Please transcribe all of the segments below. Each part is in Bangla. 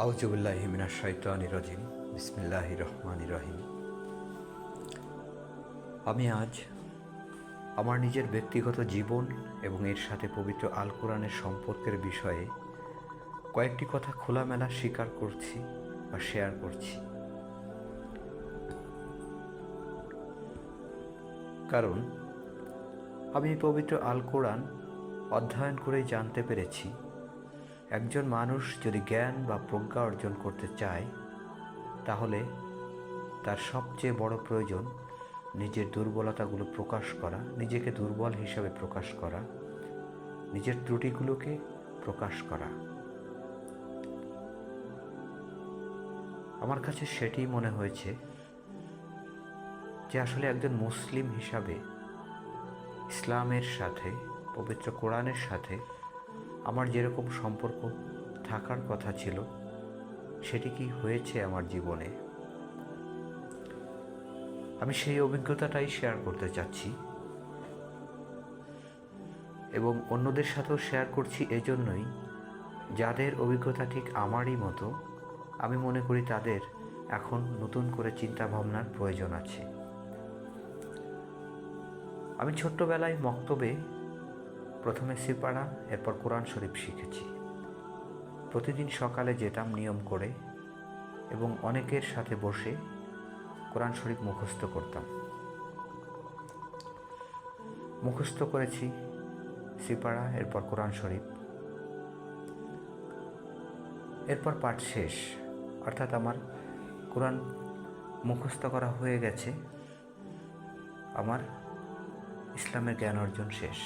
আউযুবিল্লাহি মিনাশ শাইতানির রাজিম। বিসমিল্লাহির রহমানির রহিম। আমি আজ আমার নিজের ব্যক্তিগত জীবন এবং এর সাথে পবিত্র আল কোরআনের সম্পর্কের বিষয়ে কয়েকটি কথা খোলামেলা স্বীকার করছি বা শেয়ার করছি। কারণ আমি পবিত্র আল কোরআন অধ্যয়ন করেই জানতে পেরেছি, একজন মানুষ যদি জ্ঞান বা প্রজ্ঞা অর্জন করতে চায়, তাহলে তার সবচেয়ে বড় প্রয়োজন নিজের দুর্বলতাগুলো প্রকাশ করা, নিজেকে দুর্বল হিসাবে প্রকাশ করা, নিজের ত্রুটিগুলোকে প্রকাশ করা। আমার কাছে সেটিই মনে হয়েছে যে আসলে একজন মুসলিম হিসাবে ইসলামের সাথে, পবিত্র কোরআনের সাথে আমার যেরকম সম্পর্ক থাকার কথা ছিল, সেটি কি হয়েছে আমার জীবনে। আমি সেই অভিজ্ঞতাটাই শেয়ার করতে চাচ্ছি এবং অন্যদের সাথেও শেয়ার করছি এজন্যই, যাদের অভিজ্ঞতা ঠিক আমারই মতো, আমি মনে করি তাদের এখন নতুন করে চিন্তা ভাবনার প্রয়োজন আছে। আমি ছোট্টবেলায় মক্তবে প্রথমে সিপাড়া, এরপর কোরআন শরীফ শিখেছি। প্রতিদিন সকালে যেতাম নিয়ম করে এবং অনেকের সাথে বসে কোরআন শরীফ মুখস্থ করতাম। মুখস্থ করেছি সিপাড়া, এরপর কোরআন শরীফ, এরপর পাঠ শেষ, অর্থাৎ আমার কোরআন মুখস্থ করা হয়ে গেছে, আমার ইসলামের জ্ঞান অর্জন শেষ।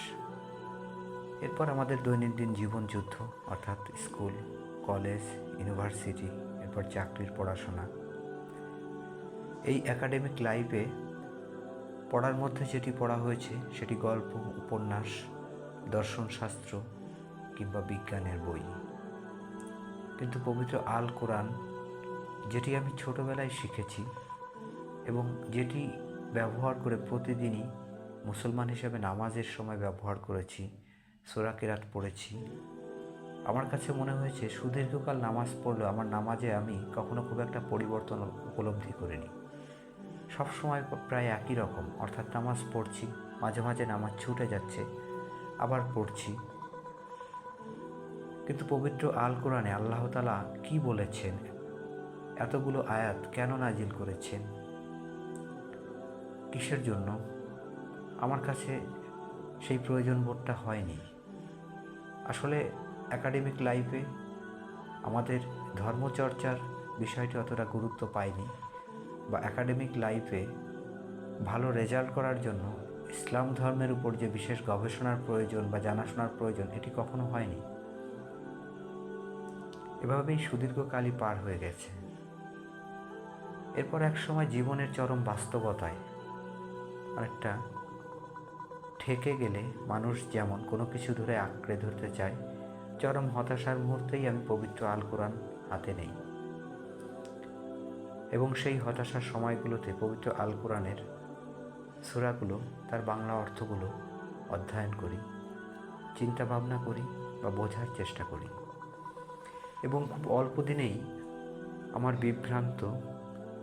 এরপর আমাদের দৈনন্দিন জীবন যুদ্ধ, অর্থাৎ স্কুল, কলেজ, ইউনিভার্সিটি, এরপর চাকরির পড়াশোনা। এই একাডেমিক লাইফে পড়ার মধ্যে যেটি পড়া হয়েছে সেটি গল্প, উপন্যাস, দর্শনশাস্ত্র কিংবা বিজ্ঞানের বই। কিন্তু পবিত্র আল কোরআন, যেটি আমি ছোটবেলায় শিখেছি এবং যেটি ব্যবহার করে প্রতিদিনই মুসলমান হিসেবে নামাজের সময় ব্যবহার করেছি, সূরা কিরাত পড়েছি, আমার কাছে মনে হয়েছে সুদীর্ঘকাল নামাজ পড়লেও আমার নামাজে আমি কখনো খুব একটা পরিবর্তন উপলব্ধি করিনি। সবসময় প্রায় একই রকম, অর্থাৎ নামাজ পড়ছি, মাঝে মাঝে নামাজ ছুটে যাচ্ছে, আবার পড়ছি। কিন্তু পবিত্র আল কোরআনে আল্লাহ তাআলা কি বলেছেন, এতগুলো আয়াত কেন নাজিল করেছেন, কিসের জন্য, আমার কাছে সেই প্রয়োজন বোধটা হয়নি। আসলে একাডেমিক লাইফে আমাদের ধর্মচর্চার বিষয়টি অতটা গুরুত্ব পায়নি, বা একাডেমিক লাইফে ভালো রেজাল্ট করার জন্য ইসলাম ধর্মের উপর যে বিশেষ গবেষণার প্রয়োজন বা জানাশোনার প্রয়োজন, এটি কখনো হয়নি। এভাবেই সুদীর্ঘকালই পার হয়ে গেছে। এরপর এক সময় জীবনের চরম বাস্তবতায় অনেকটা ঠেকে গেলে মানুষ যেমন কোনো কিছু ধরে আঁকড়ে ধরতে চায়, চরম হতাশার মুহূর্তেই আমি পবিত্র আল কোরআন হাতে নেই এবং সেই হতাশার সময়গুলোতে পবিত্র আল কোরআনের সূরাগুলো, তার বাংলা অর্থগুলো অধ্যয়ন করি, চিন্তা ভাবনা করি বা বোঝার চেষ্টা করি এবং খুব অল্প দিনেই আমার বিভ্রান্ত,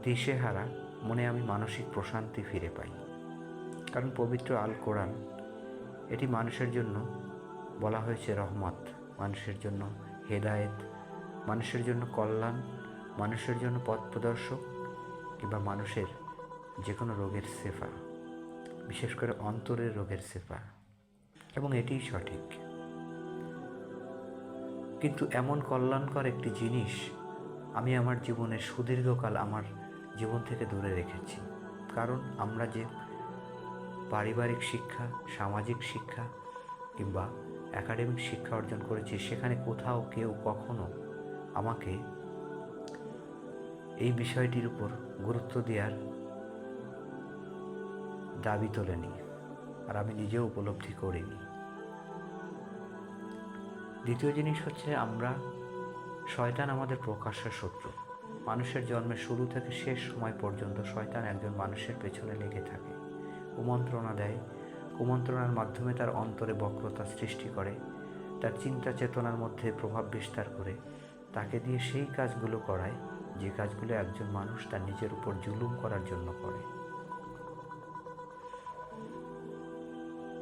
দিশেহারা মনে আমি মানসিক প্রশান্তি ফিরে পাই। কারণ পবিত্র আল কোরআন, এটি মানুষের জন্য বলা হয়েছে রহমত, মানুষের জন্য হেদায়েত, মানুষের জন্য কল্যাণ, মানুষের জন্য পথ প্রদর্শক কিংবা মানুষের যে কোনো রোগের শেফা, বিশেষ করে অন্তরের রোগের শেফা, এবং এটিই সঠিক। কিন্তু এমন কল্যাণকর একটি জিনিস আমি আমার জীবনের সুদীর্ঘকাল আমার জীবন থেকে দূরে রেখেছি। কারণ আমরা যে পারিবারিক শিক্ষা, সামাজিক শিক্ষা কিংবা একাডেমিক শিক্ষা অর্জন করেছি, সেখানে কোথাও কেউ কখনো আমাকে এই বিষয়টির উপর গুরুত্ব দেওয়ার দাবি তোলেনি, আর আমি নিজেও উপলব্ধি করিনি। দ্বিতীয় জিনিস হচ্ছে, শয়তান আমাদের প্রকাশ্য শত্রু। মানুষের জন্মের শুরু থেকে শেষ সময় পর্যন্ত শয়তান একজন মানুষের পেছনে লেগে থাকে, কুমন্ত্রণা দেয়, কুমন্ত্রণার মাধ্যমে তার অন্তরে বক্রতা সৃষ্টি করে, তার চিন্তা চেতনার মধ্যে প্রভাব বিস্তার করে, তাকে দিয়ে সেই কাজগুলো করায় যে কাজগুলো একজন মানুষ তার নিজের উপর জুলুম করার জন্য করে।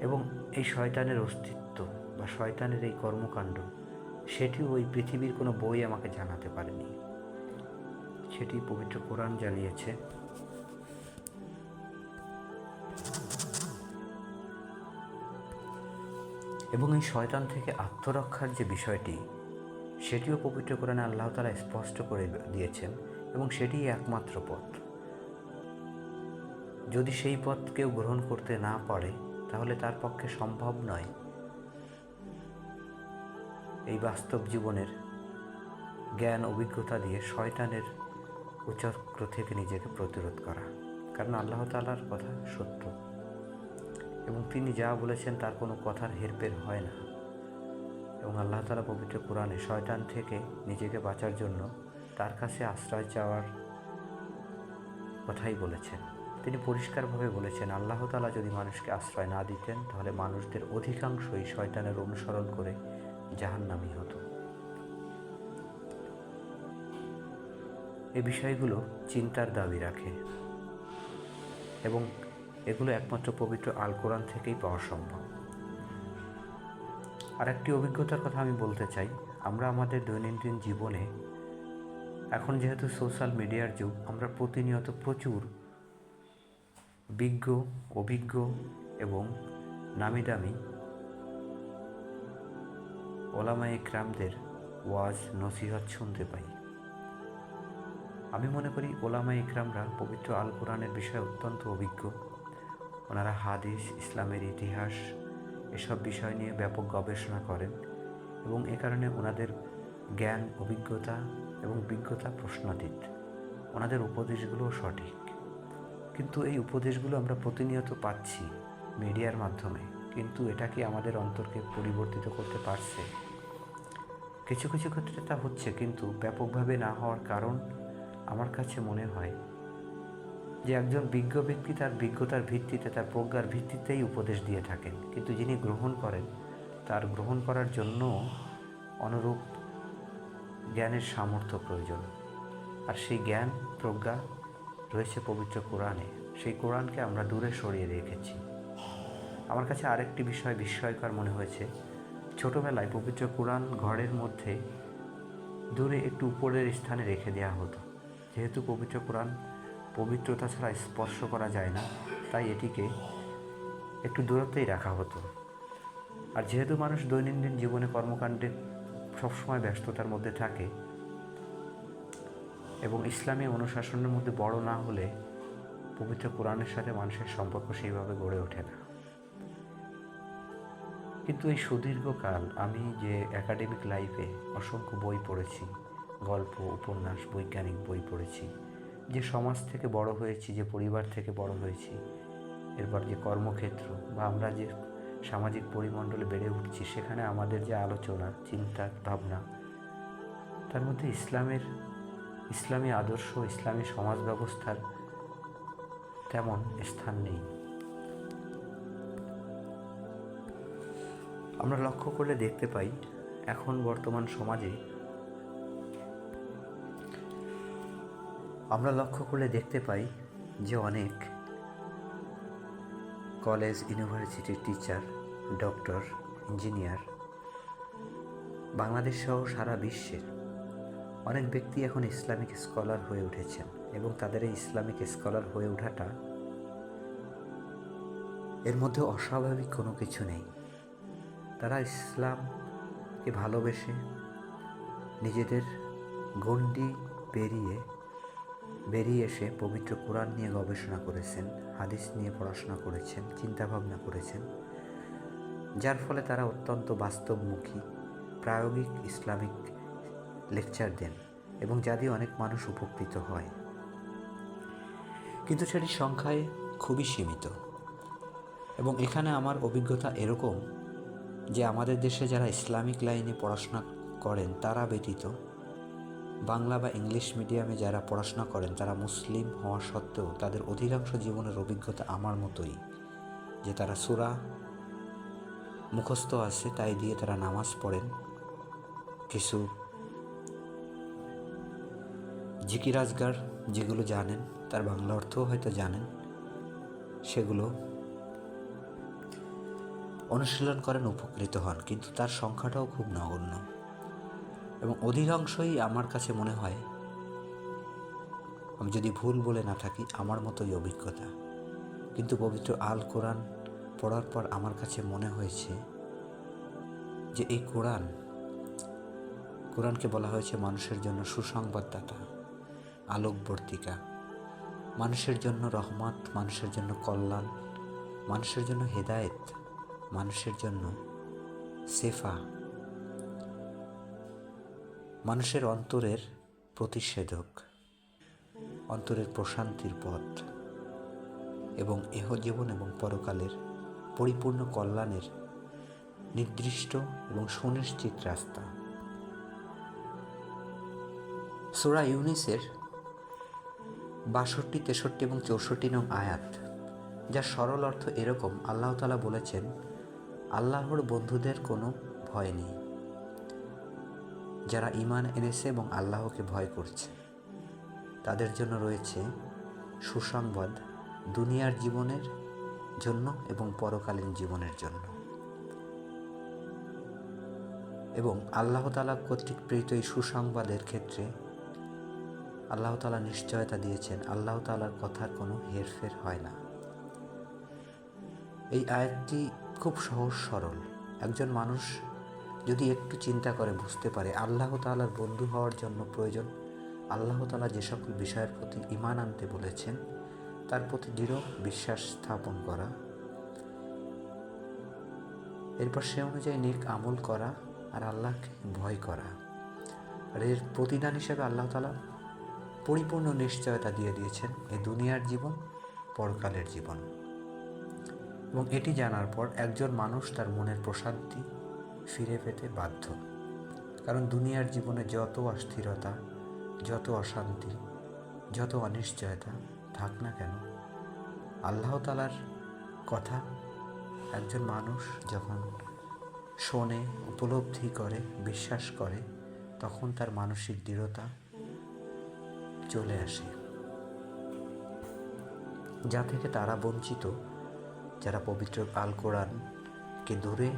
এবং এই শয়তানের অস্তিত্ব বা শয়তানের এই কর্মকাণ্ড সেটিও ওই পৃথিবীর কোনো বই আমাকে জানাতে পারেনি, সেটি পবিত্র কোরআন জানিয়েছে। এবং এই শয়তান থেকে আত্মরক্ষার যে বিষয়টি, সেটিও পবিত্র কোরআনে আল্লাহ তাআলা স্পষ্ট করে দিয়েছেন, এবং সেটিই একমাত্র পথ। যদি সেই পথ কেউ গ্রহণ করতে না পারে, তাহলে তার পক্ষে সম্ভব নয় এই বাস্তব জীবনের জ্ঞান অভিজ্ঞতা দিয়ে শয়তানের কুচক্র থেকে নিজেকে প্রতিরোধ করা। কারণ আল্লাহ তাআলার কথা সত্য, এবং তিনি যা বলেছেন তার কোনো কথার হেরফের হয় না। এবং আল্লাহ তাআলা পবিত্র কোরআনে শয়তান থেকে নিজেকে বাঁচার জন্য তার কাছে আশ্রয় চাওয়ার কথাই বলেছেন। তিনি পরিষ্কারভাবে বলেছেন, আল্লাহ তাআলা যদি মানুষকে আশ্রয় না দিতেন, তাহলে মানুষদের অধিকাংশই শয়তানের অনুসরণ করে জাহান্নামী হতো। এই বিষয়গুলো চিন্তার দাবি রাখে, এবং এগুলো একমাত্র পবিত্র আল কোরআন থেকেই পাওয়া সম্ভব। আর একটি অভিজ্ঞতার কথা আমি বলতে চাই। আমরা আমাদের দৈনন্দিন জীবনে এখন যেহেতু সোশ্যাল মিডিয়ার যুগ, আমরা প্রতিনিয়ত প্রচুর বিজ্ঞ, অভিজ্ঞ এবং নামি দামি ওলামায়ে কেরামদের ওয়াজ নসিহত শুনতে পাই। আমি মনে করি ওলামায়ে কেরামরা পবিত্র আল কোরআনের বিষয়ে অত্যন্ত অভিজ্ঞ। ওনারা হাদিস, ইসলামের ইতিহাস এসব বিষয় নিয়ে ব্যাপক গবেষণা করেন, এবং এ কারণে ওনাদের জ্ঞান, অভিজ্ঞতা এবং বিজ্ঞতা প্রশ্নাতীত। ওনাদের উপদেশগুলোও সঠিক। কিন্তু এই উপদেশগুলো আমরা প্রতিনিয়ত পাচ্ছি মিডিয়ার মাধ্যমে, কিন্তু এটা কি আমাদের অন্তরকে পরিবর্তিত করতে পারছে? কিছু কিছু ক্ষেত্রে তা হচ্ছে, কিন্তু ব্যাপকভাবে না হওয়ার কারণ আমার কাছে মনে হয় যে একজন বিজ্ঞ ব্যক্তি তার বিজ্ঞতার ভিত্তিতে, তার প্রজ্ঞার ভিত্তিতেই উপদেশ দিয়ে থাকেন, কিন্তু যিনি গ্রহণ করেন তার গ্রহণ করার জন্য অনুরূপ জ্ঞানের সামর্থ্য প্রয়োজন। আর সেই জ্ঞান, প্রজ্ঞা রয়েছে পবিত্র কোরআনে। সেই কোরআনকে আমরা দূরে সরিয়ে রেখেছি। আমার কাছে আরেকটি বিষয় বিস্ময়কর মনে হয়েছে। ছোটোবেলায় পবিত্র কোরআন ঘরের মধ্যে দূরে একটু উপরের স্থানে রেখে দেওয়া হতো। যেহেতু পবিত্র কোরআন পবিত্রতা ছাড়া স্পর্শ করা যায় না, তাই এটিকে একটু দূরত্বেই রাখা হতো। আর যেহেতু মানুষ দৈনন্দিন জীবনে কর্মকাণ্ডে সবসময় ব্যস্ততার মধ্যে থাকে, এবং ইসলামী অনুশাসনের মধ্যে বড় না হলে পবিত্র কোরআনের সাথে মানুষের সম্পর্ক সেইভাবে গড়ে ওঠে না। কিন্তু এই সুদীর্ঘকাল আমি যে একাডেমিক লাইফে অসংখ্য বই পড়েছি, গল্প, উপন্যাস, বৈজ্ঞানিক বই পড়েছি, যে সমাজ থেকে বড় হয়েছি, যে পরিবার থেকে বড় হয়েছি, এরপর যে কর্মক্ষেত্র বা আমরা যে সামাজিক পরিমণ্ডলে বেড়ে উঠছি, সেখানে আমাদের যে আলোচনা, চিন্তা, ভাবনা, তার মধ্যে ইসলামী আদর্শ, ইসলামী সমাজ ব্যবস্থার তেমন স্থান নেই। আমরা লক্ষ্য করলে দেখতে পাই, এখন বর্তমান সমাজে যে অনেক কলেজ, ইউনিভার্সিটির টিচার, ডক্টর, ইঞ্জিনিয়ার, বাংলাদেশ সহ সারা বিশ্বের অনেক ব্যক্তি এখন ইসলামিক স্কলার হয়ে উঠেছেন, এবং তাদের এই ইসলামিক স্কলার হয়ে ওঠাটা, এর মধ্যে অস্বাভাবিক কোনো কিছু নেই। তারা ইসলামকে ভালোবেসে নিজেদের গণ্ডি বেরিয়ে এসে পবিত্র কোরআন নিয়ে গবেষণা করেছেন, হাদিস নিয়ে পড়াশোনা করেছেন, চিন্তাভাবনা করেছেন, যার ফলে তারা অত্যন্ত বাস্তবমুখী, প্রায়োগিক ইসলামিক লেকচার দেন, এবং যা দিয়ে অনেক মানুষ উপকৃত হয়। কিন্তু সেটি সংখ্যায় খুবই সীমিত। এবং এখানে আমার অভিজ্ঞতা এরকম যে আমাদের দেশে যারা ইসলামিক লাইনে পড়াশোনা করেন তারা ব্যতীত বাংলা বা ইংলিশ মিডিয়ামে যারা পড়াশোনা করেন, তারা মুসলিম হওয়া সত্ত্বেও তাদের অধিকাংশ জীবনের অভিজ্ঞতা আমার মতোই, যে তারা সূরা মুখস্থ আছে তাই দিয়ে তারা নামাজ পড়েন, কিছু জিকির আজগার যেগুলো জানেন, তার বাংলা অর্থও হয়তো জানেন, সেগুলো অনুশীলন করেন, উপকৃত হন, কিন্তু তার সংখ্যাটাও খুব নগণ্য এবং অধিকাংশই আমার কাছে মনে হয়, আমি যদি ভুল বলে না থাকি, আমার মতোই অভিজ্ঞতা। কিন্তু পবিত্র আল কোরআন পড়ার পর আমার কাছে মনে হয়েছে যে এই কোরআনকে বলা হয়েছে মানুষের জন্য সুসংবাদদাতা, আলোকবর্তিকা, মানুষের জন্য রহমত, মানুষের জন্য কল্যাণ, মানুষের জন্য হেদায়েত, মানুষের জন্য সেফা, মানুষের অন্তরের প্রতিষেধক, অন্তরের প্রশান্তির পথ এবং ইহজীবন এবং পরকালের পরিপূর্ণ কল্যাণের নির্দিষ্ট এবং সুনিশ্চিত রাস্তা। সূরা ইউনুসের 62, 63 এবং 64 নং আয়াত, যার সরল অর্থ এরকম: আল্লাহ তাআলা বলেছেন, আল্লাহর বন্ধুদের কোনো ভয় নেই, যারা ঈমান এনেছে এবং আল্লাহকে ভয় করছে, তাদের জন্য রয়েছে সুসংবাদ দুনিয়ার জীবনের জন্য এবং পরকালীন জীবনের জন্য। এবং আল্লাহ তাআলা কর্তৃক প্রেরিত এই সুসংবাদের ক্ষেত্রে আল্লাহ তাআলা নিশ্চয়তা দিয়েছেন, আল্লাহ তাআলার কথার কোনো হেরফের হয় না। এই আয়াতটি খুব সহজ সরল। একজন মানুষ যদি একটু চিন্তা করে বুঝতে পারে আল্লাহ তাআলার বন্ধু হওয়ার জন্য প্রয়োজন আল্লাহ তাআলা যে সকল বিষয়ের প্রতি ঈমান আনতে বলেছেন তার প্রতি দৃঢ় বিশ্বাস স্থাপন করা, এরপর সে অনুযায়ী নেক আমল করা আর আল্লাহকে ভয় করা। আর এর প্রতিদান হিসেবে আল্লাহ তাআলা পরিপূর্ণ নিশ্চয়তা দিয়ে দিয়েছেন এই দুনিয়ার জীবন, পরকালের জীবন। এবং এটি জানার পর একজন মানুষ তার মনের প্রশান্তি ফিরে পেতে বাধ্য। কারণ দুনিয়ার জীবনে যত অস্থিরতা, যত অশান্তি, যত অনিশ্চয়তা থাক না কেন, আল্লাহ তাআলার কথা একজন মানুষ যখন শোনে, উপলব্ধি করে, বিশ্বাস করে, তখন তার মানসিক দৃঢ়তা চলে আসে, যা থেকে তারা বঞ্চিত, যারা পবিত্র আল কোরআনকে দূরে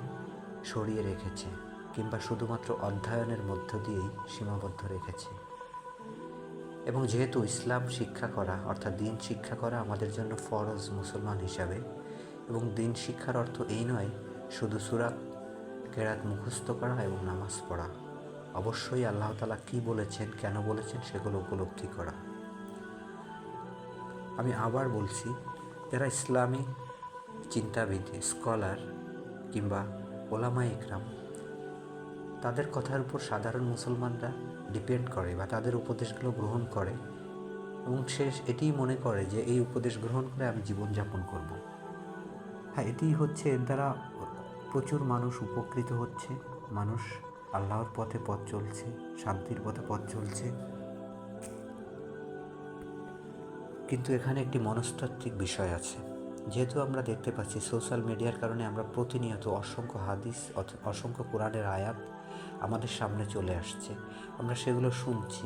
সরিয়ে রেখেছে কিংবা শুধুমাত্র অধ্যয়নের মধ্য দিয়েই সীমাবদ্ধ রেখেছে। এবং যেহেতু ইসলাম শিক্ষা করা অর্থাৎ দিন শিক্ষা করা আমাদের জন্য ফরজ মুসলমান হিসাবে, এবং দিন শিক্ষার অর্থ এই নয় শুধু সূরা কেরাত মুখস্থ করা এবং নামাজ পড়া, অবশ্যই আল্লাহ তাআলা কী বলেছেন, কেন বলেছেন সেগুলো উপলব্ধি করা। আমি আবার বলছি, যারা ইসলামী চিন্তাবিদ, স্কলার কিংবা ওলামায়ে ইকরাম, তাদের কথার উপর সাধারণ মুসলমানরা ডিপেন্ড করে বা তাদের উপদেশগুলো গ্রহণ করে এবং সে এটিই মনে করে যে এই উপদেশ গ্রহণ করে আমি জীবনযাপন করব। হ্যাঁ, এটিই হচ্ছে, এর দ্বারা প্রচুর মানুষ উপকৃত হচ্ছে, মানুষ আল্লাহর পথে পথ চলছে, শান্তির পথে পথ চলছে। কিন্তু এখানে একটি মনস্তাত্ত্বিক বিষয় আছে। যেহেতু আমরা দেখতে পাচ্ছি সোশ্যাল মিডিয়ার কারণে আমরা প্রতিনিয়ত অসংখ্য হাদিস, অসংখ্য কোরআনের আয়াত আমাদের সামনে চলে আসছে, আমরা সেগুলো শুনছি,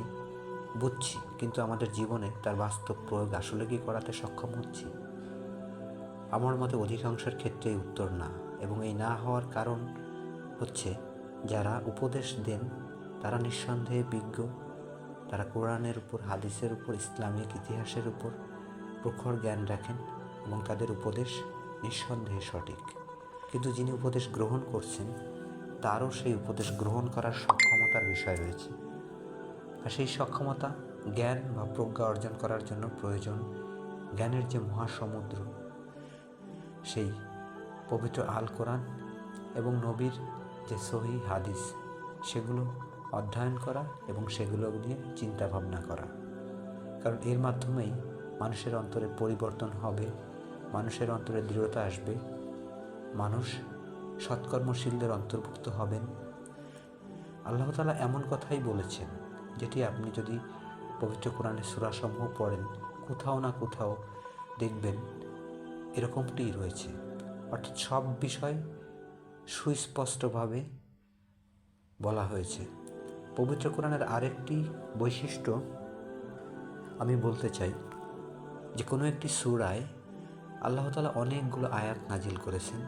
বুঝছি, কিন্তু আমাদের জীবনে তার বাস্তব প্রয়োগ আসলে কি করাতে সক্ষম হচ্ছি? আমার মতে অধিকাংশের ক্ষেত্রেই উত্তর না। এবং এই না হওয়ার কারণ হচ্ছে যারা উপদেশ দেন তারা নিঃসন্দেহে বিজ্ঞ, তারা কোরআনের উপর, হাদিসের উপর, ইসলামিক ইতিহাসের উপর প্রখর জ্ঞান রাখেন এবং তাদের উপদেশ নিঃসন্দেহে সঠিক। কিন্তু যিনি উপদেশ গ্রহণ করছেন তারও সেই উপদেশ গ্রহণ করার সক্ষমতার বিষয় রয়েছে। আর সেই সক্ষমতা জ্ঞান বা প্রজ্ঞা অর্জন করার জন্য প্রয়োজন জ্ঞানের যে মহাসমুদ্র, সেই পবিত্র আল কোরআন এবং নবীর যে সহিহ হাদিস, সেগুলো অধ্যয়ন করা এবং সেগুলো নিয়ে চিন্তা ভাবনা করা। কারণ এর মাধ্যমেই মানুষের অন্তরে পরিবর্তন হবে, মানুষের অন্তরে দৃঢ়তা আসবে, মানুষ সৎকর্মশীলদের অন্তর্ভুক্ত হবেন। আল্লাহ তাআলা এমন কথাই বলেছেন যেটি আপনি যদি পবিত্র কোরআনের সূরাসমূহ পড়েন, কোথাও না কোথাও দেখবেন এরকমটিই রয়েছে। অর্থাৎ সব বিষয় সুস্পষ্টভাবে বলা হয়েছে। পবিত্র কোরআনের আরেকটি বৈশিষ্ট্য আমি বলতে চাই যে কোনো একটি সূরায় আল্লাহ তাআলা অনেকগুলো আয়াত নাজিল করেছেন।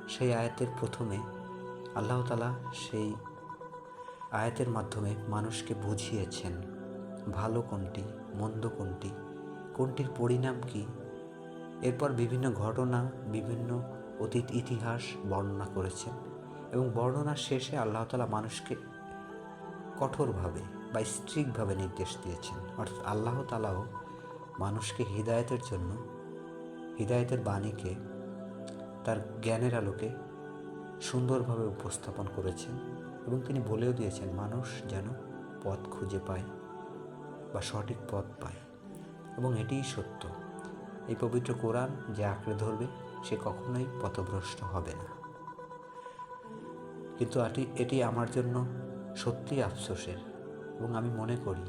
সেই আয়াতের প্রথমে আল্লাহ তাআলা সেই আয়াতের মাধ্যমে মানুষকে বুঝিয়েছেন ভালো কোনটি, মন্দ কোনটি, কোনটির পরিণাম কী। এরপর বিভিন্ন ঘটনা, বিভিন্ন অতীত ইতিহাস বর্ণনা করেছেন এবং বর্ণনার শেষে আল্লাহ তাআলা মানুষকে কঠোরভাবে বা স্ট্রিক্টভাবে নির্দেশ দিয়েছেন। অর্থাৎ আল্লাহ তাআলাও মানুষকে হিদায়াতের জন্য হিদায়াতের বাণীকে তার জ্ঞানের আলোকে সুন্দরভাবে উপস্থাপন করেছেন এবং তিনি বলেও দিয়েছেন মানুষ যেন পথ খুঁজে পায় বা সঠিক পথ পায়, এবং এটিই সত্য। এই পবিত্র কোরআন যে আঁকড়ে ধরবে সে কখনোই পথভ্রষ্ট হবে না। কিন্তু এটি আমার জন্য সত্যিই আফসোসের, এবং আমি মনে করি